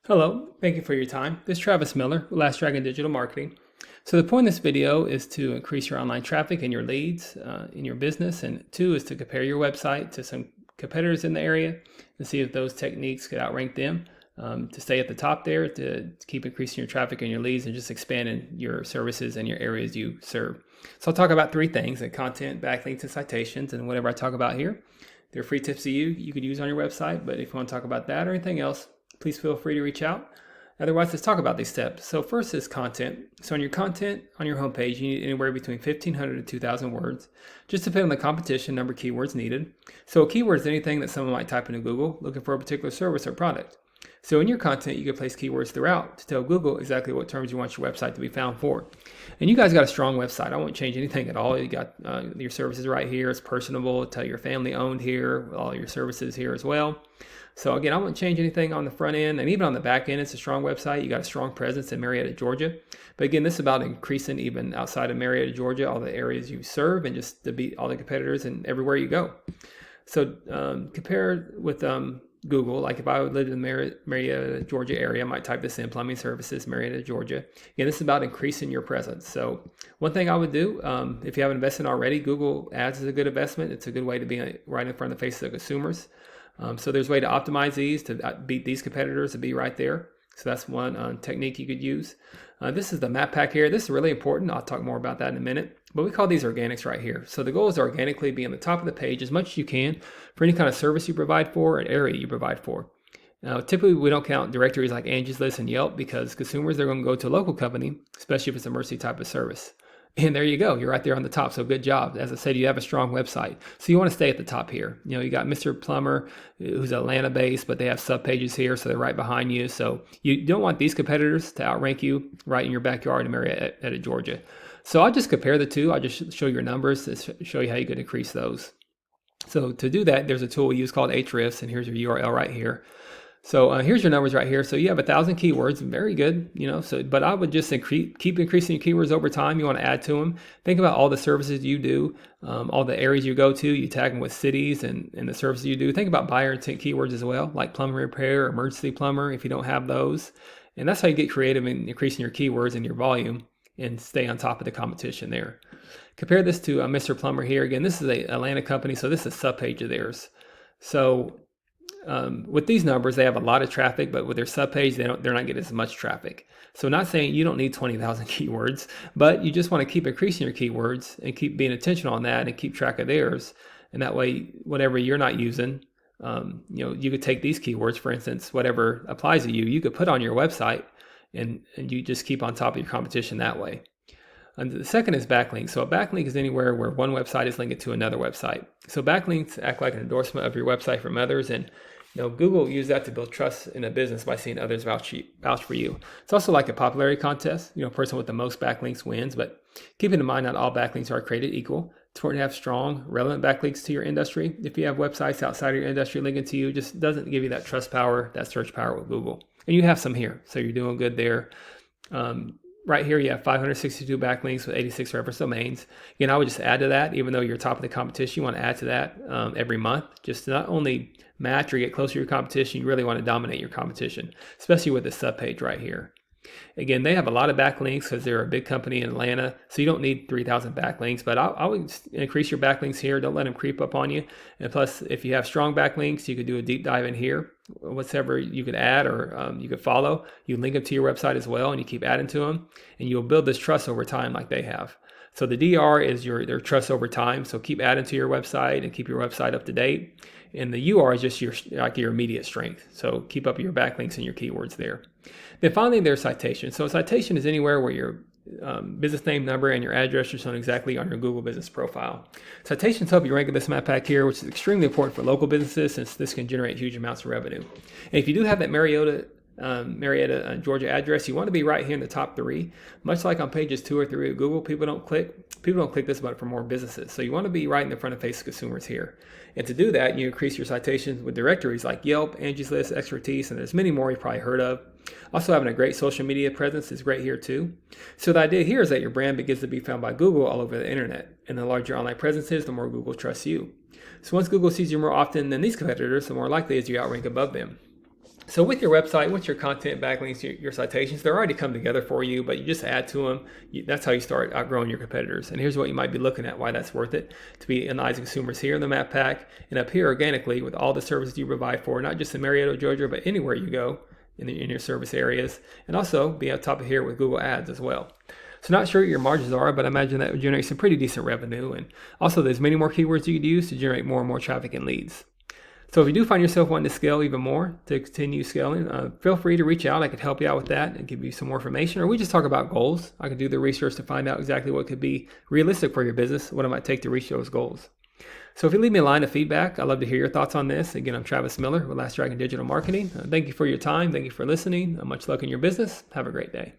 Hello, thank you for your time. This is Travis Miller with Last Dragon Digital Marketing. So the point of this video is to increase your online traffic and your leads in your business, and two is to compare your website to some competitors in the area and see if those techniques could outrank them to stay at the top there, to keep increasing your traffic and your leads and just expanding your services and your areas you serve. So I'll talk about three things: the content, backlinks, and citations, and whatever I talk about here. They're free tips to you could use on your website, but if you want to talk about that or anything else, please feel free to reach out. Otherwise, let's talk about these steps. So first is content. So on your content on your homepage, you need anywhere between 1,500 to 2,000 words, just depending on the competition, number of keywords needed. So a keyword is anything that someone might type into Google looking for a particular service or product. So in your content, you can place keywords throughout to tell Google exactly what terms you want your website to be found for. And you guys got a strong website. I won't change anything at all. You got your services right here. It's personable. Tell your family owned here. All your services here as well. So again, I won't change anything on the front end, and even on the back end, it's a strong website. You got a strong presence in Marietta, Georgia. But again, this is about increasing even outside of Marietta, Georgia, all the areas you serve and just to beat all the competitors and everywhere you go. So compare with Google. Like if I would live in the Marietta, Georgia area, I might type this in: plumbing services, Marietta, Georgia. Again, this is about increasing your presence. So one thing I would do, if you haven't invested already, Google Ads is a good investment. It's a good way to be right in front of the face of the consumers. So there's a way to optimize these to beat these competitors to be right there. So that's one technique you could use. This is the map pack here. This is really important. I'll talk more about that in a minute. But we call these organics right here. So the goal is to organically be on the top of the page as much as you can for any kind of service you provide for, an area you provide for. Now, typically we don't count directories like Angie's List and Yelp because consumers, they're going to go to a local company, especially if it's a emergency type of service. And there you go. You're right there on the top. So good job. As I said, you have a strong website. So you want to stay at the top here. You know, you got Mr. Plumber, who's Atlanta based, but they have sub pages here. So they're right behind you. So you don't want these competitors to outrank you right in your backyard in Marietta, Georgia. So I'll just compare the two. I'll just show your numbers to show you how you could increase those. So to do that, there's a tool we use called Ahrefs, and here's your URL right here. So here's your numbers right here. So you have 1,000 keywords, very good, you know. So, but I would just keep increasing your keywords over time. You want to add to them. Think about all the services you do, all the areas you go to. You tag them with cities and the services you do. Think about buyer intent keywords as well, like plumber repair, emergency plumber, if you don't have those. And that's how you get creative in increasing your keywords and your volume and stay on top of the competition there. Compare this to Mr. Plumber here. Again, this is an Atlanta company, so this is a subpage of theirs. So with these numbers, they have a lot of traffic, but with their subpage, they're not getting as much traffic. So not saying you don't need 20,000 keywords, but you just want to keep increasing your keywords and keep being intentional on that and keep track of theirs. And that way, whatever you're not using, you could take these keywords, for instance, whatever applies to you, you could put on your website and you just keep on top of your competition that way. And the second is backlinks. So a backlink is anywhere where one website is linked to another website. So backlinks act like an endorsement of your website from others, and Google use that to build trust in a business by seeing others vouch for you. It's also like a popularity contest. Person with the most backlinks wins, but keeping in mind not all backlinks are created equal. It's important to have strong, relevant backlinks to your industry. If you have websites outside of your industry linking to you, it just doesn't give you that trust power, that search power with Google. And you have some here, so you're doing good there. Right here, you have 562 backlinks with 86 reference domains. Again, I would just add to that, even though you're top of the competition, you want to add to that every month, just to not only match or get closer to your competition, you really want to dominate your competition, especially with this subpage right here. Again, they have a lot of backlinks because they're a big company in Atlanta, so you don't need 3,000 backlinks, but I would increase your backlinks here. Don't let them creep up on you. And plus, if you have strong backlinks, you could do a deep dive in here. Whatever you could add or you could follow, you link them to your website as well, and you keep adding to them, and you'll build this trust over time like they have. So the DR is their trust over time, so keep adding to your website and keep your website up to date. And the UR is just your immediate strength. So keep up your backlinks and your keywords there. Then finally, there's citation. So a citation is anywhere where your business name, number, and your address are shown exactly on your Google business profile. Citations help you rank in this map pack here, which is extremely important for local businesses since this can generate huge amounts of revenue. And if you do have that Marietta, Georgia address, you want to be right here in the top 3. Much like on pages 2 or 3 of Google, people don't click this button for more businesses. So you want to be right in the front of face of consumers here. And to do that, you increase your citations with directories like Yelp, Angie's List, Expertise, and there's many more you've probably heard of. Also, having a great social media presence is great here too. So the idea here is that your brand begins to be found by Google all over the internet. And the larger your online presence is, the more Google trusts you. So once Google sees you more often than these competitors, the more likely is you outrank above them. So with your website, with your content, backlinks, your citations, they're already come together for you, but you just add to them. That's how you start outgrowing your competitors. And here's what you might be looking at, why that's worth it, to be in the eyes of consumers here in the map pack and up here organically with all the services you provide for, not just in Marietta, Georgia, but anywhere you go in your service areas. And also be on top of here with Google Ads as well. So not sure what your margins are, but I imagine that would generate some pretty decent revenue. And also there's many more keywords you could use to generate more and more traffic and leads. So if you do find yourself wanting to scale even more, to continue scaling, feel free to reach out. I could help you out with that and give you some more information, or we just talk about goals. I could do the research to find out exactly what could be realistic for your business, what it might take to reach those goals. So if you leave me a line of feedback, I'd love to hear your thoughts on this. Again, I'm Travis Miller with Last Dragon Digital Marketing. Thank you for your time. Thank you for listening. Much luck in your business. Have a great day.